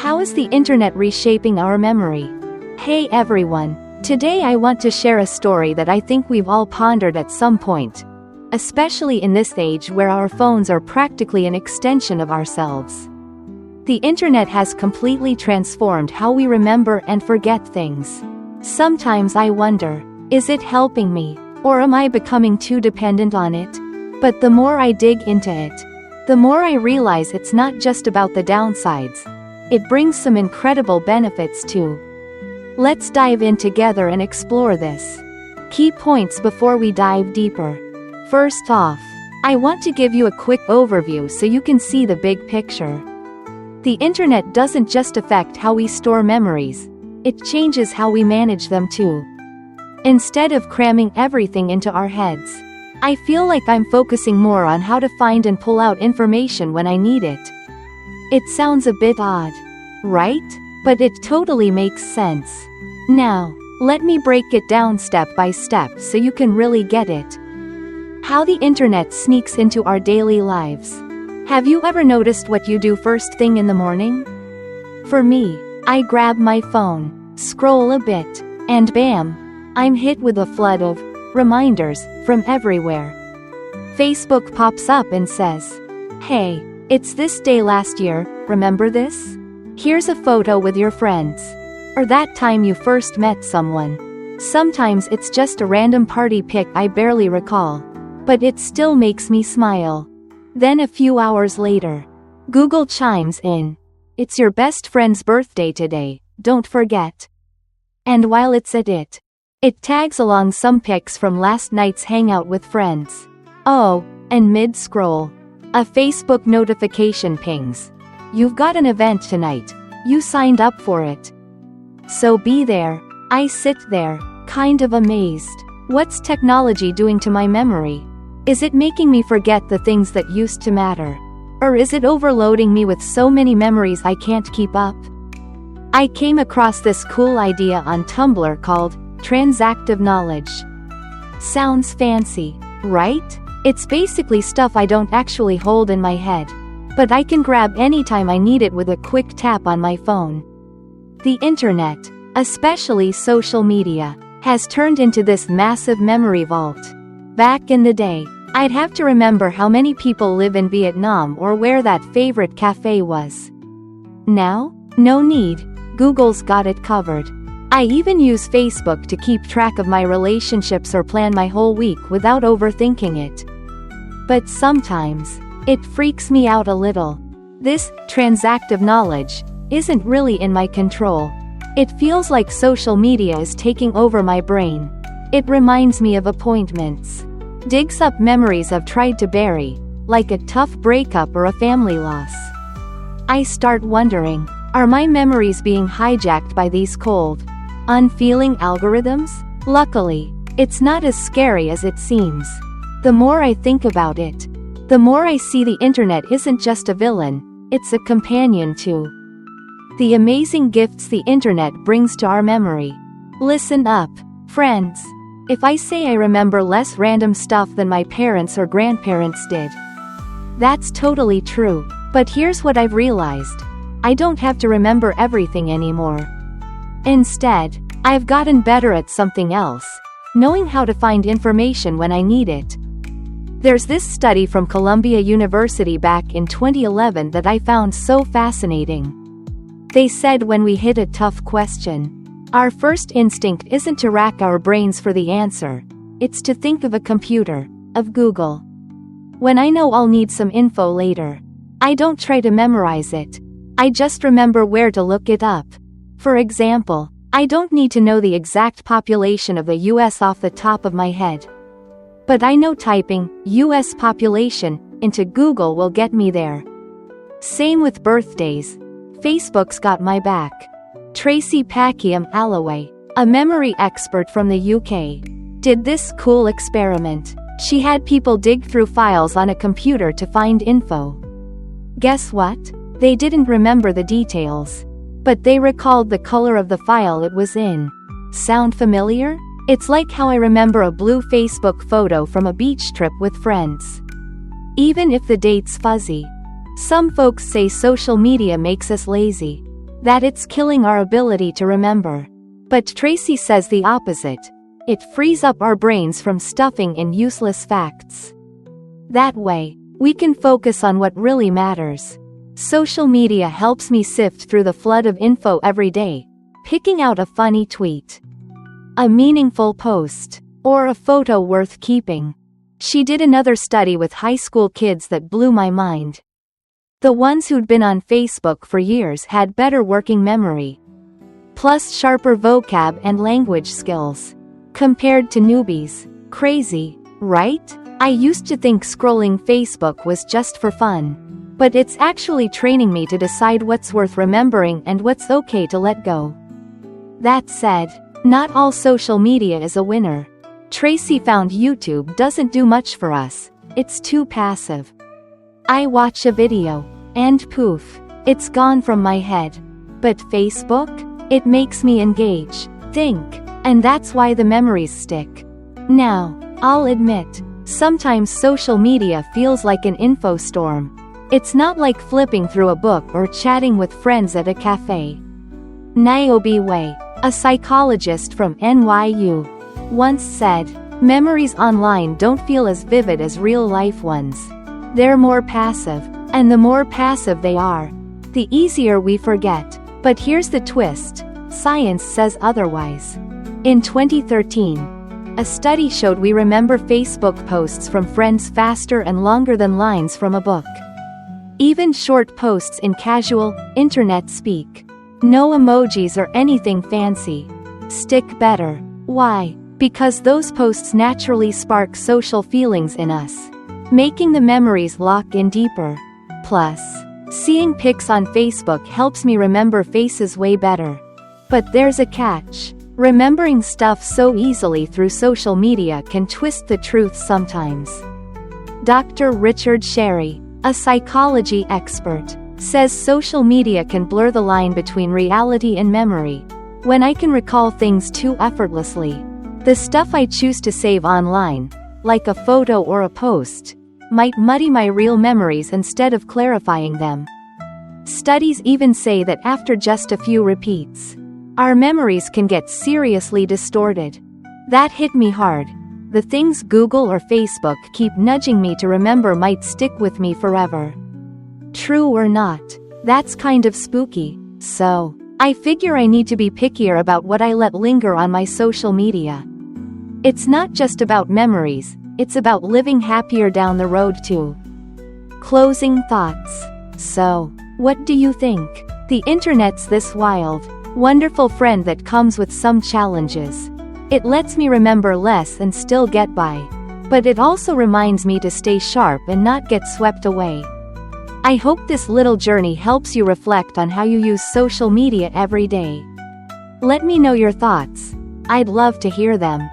How is the internet reshaping our memory? Hey everyone! Today I want to share a story that I think we've all pondered at some point. Especially in this age where our phones are practically an extension of ourselves. The internet has completely transformed how we remember and forget things. Sometimes I wonder, is it helping me, or am I becoming too dependent on it? But the more I dig into it, the more I realize it's not just about the downsides. It brings some incredible benefits too. Let's dive in together and explore this. Key points before we dive deeper. First off, I want to give you a quick overview so you can see the big picture. The internet doesn't just affect how we store memories, it changes how we manage them too. Instead of cramming everything into our heads, I feel like I'm focusing more on how to find and pull out information when I need it. It sounds a bit odd, right? But it totally makes sense. Now, let me break it down step by step so you can really get it. How the internet sneaks into our daily lives. Have you ever noticed what you do first thing in the morning? For me, I grab my phone, scroll a bit, and bam, I'm hit with a flood of reminders from everywhere. Facebook pops up and says, "Hey, it's this day last year, remember this? Here's a photo with your friends." Or that time you first met someone. Sometimes it's just a random party pic I barely recall, but it still makes me smile. Then a few hours later, Google chimes in. "It's your best friend's birthday today, don't forget." And while it's at it, it tags along some pics from last night's hangout with friends. Oh, and mid-scroll, a Facebook notification pings. "You've got an event tonight. You signed up for it." So be there. I sit there, kind of amazed. What's technology doing to my memory? Is it making me forget the things that used to matter? Or is it overloading me with so many memories I can't keep up? I came across this cool idea on Tumblr called transactive knowledge. Sounds fancy, right? It's basically stuff I don't actually hold in my head, but I can grab anytime I need it with a quick tap on my phone. The internet, especially social media, has turned into this massive memory vault. Back in the day, I'd have to remember how many people live in Vietnam or where that favorite cafe was. Now, no need, Google's got it covered. I even use Facebook to keep track of my relationships or plan my whole week without overthinking it. But sometimes, it freaks me out a little. This transactive knowledge isn't really in my control. It feels like social media is taking over my brain. It reminds me of appointments. Digs up memories I've tried to bury, like a tough breakup or a family loss. I start wondering, are my memories being hijacked by these cold, unfeeling algorithms? Luckily, it's not as scary as it seems. The more I think about it, the more I see the internet isn't just a villain, it's a companion too. The amazing gifts the internet brings to our memory. Listen up, friends. If I say I remember less random stuff than my parents or grandparents did, that's totally true. But here's what I've realized. I don't have to remember everything anymore. Instead, I've gotten better at something else, knowing how to find information when I need it. There's this study from Columbia University back in 2011 that I found so fascinating. They said when we hit a tough question, our first instinct isn't to rack our brains for the answer, it's to think of a computer, of Google. When I know I'll need some info later, I don't try to memorize it. I just remember where to look it up. For example, I don't need to know the exact population of the US off the top of my head. But I know typing US population into Google will get me there. Same with birthdays. Facebook's got my back. Tracy Packiam-Allaway, a memory expert from the UK, did this cool experiment. She had people dig through files on a computer to find info. Guess what? They didn't remember the details, but they recalled the color of the file it was in. Sound familiar? It's like how I remember a blue Facebook photo from a beach trip with friends. Even if the date's fuzzy. Some folks say social media makes us lazy. that it's killing our ability to remember. But Tracy says the opposite. It frees up our brains from stuffing in useless facts. That way, we can focus on what really matters. Social media helps me sift through the flood of info every day, picking out a funny tweet, a meaningful post, or a photo worth keeping. She did another study with high school kids that blew my mind. The ones who'd been on Facebook for years had better working memory, plus sharper vocab and language skills, compared to newbies. Crazy, right? I used to think scrolling Facebook was just for fun, but it's actually training me to decide what's worth remembering and what's okay to let go. That said, not all social media is a winner. Tracy found YouTube doesn't do much for us. It's too passive. I watch a video, and poof, it's gone from my head. But Facebook? It makes me engage, think, and that's why the memories stick. Now, I'll admit, sometimes social media feels like an info storm. It's not like flipping through a book or chatting with friends at a cafe. Niobe Way, a psychologist from NYU, once said, "Memories online don't feel as vivid as real-life ones. They're more passive, and the more passive they are, the easier we forget." But here's the twist: science says otherwise. In 2013, a study showed we remember Facebook posts from friends faster and longer than lines from a book. Even short posts in casual, internet speak, no emojis or anything fancy, stick better. Why? Because those posts naturally spark social feelings in us, making the memories lock in deeper. Plus, seeing pics on Facebook helps me remember faces way better. But there's a catch. Remembering stuff so easily through social media can twist the truth sometimes. Dr. Richard Sherry, a psychology expert, says social media can blur the line between reality and memory. When I can recall things too effortlessly, the stuff I choose to save online, like a photo or a post, might muddy my real memories instead of clarifying them. Studies even say that after just a few repeats, our memories can get seriously distorted. That hit me hard. The things Google or Facebook keep nudging me to remember might stick with me forever. True or not, that's kind of spooky. So, I figure I need to be pickier about what I let linger on my social media. It's not just about memories, it's about living happier down the road too. Closing thoughts. So, what do you think? The internet's this wild, wonderful friend that comes with some challenges. It lets me remember less and still get by. But it also reminds me to stay sharp and not get swept away. I hope this little journey helps you reflect on how you use social media every day. Let me know your thoughts. I'd love to hear them.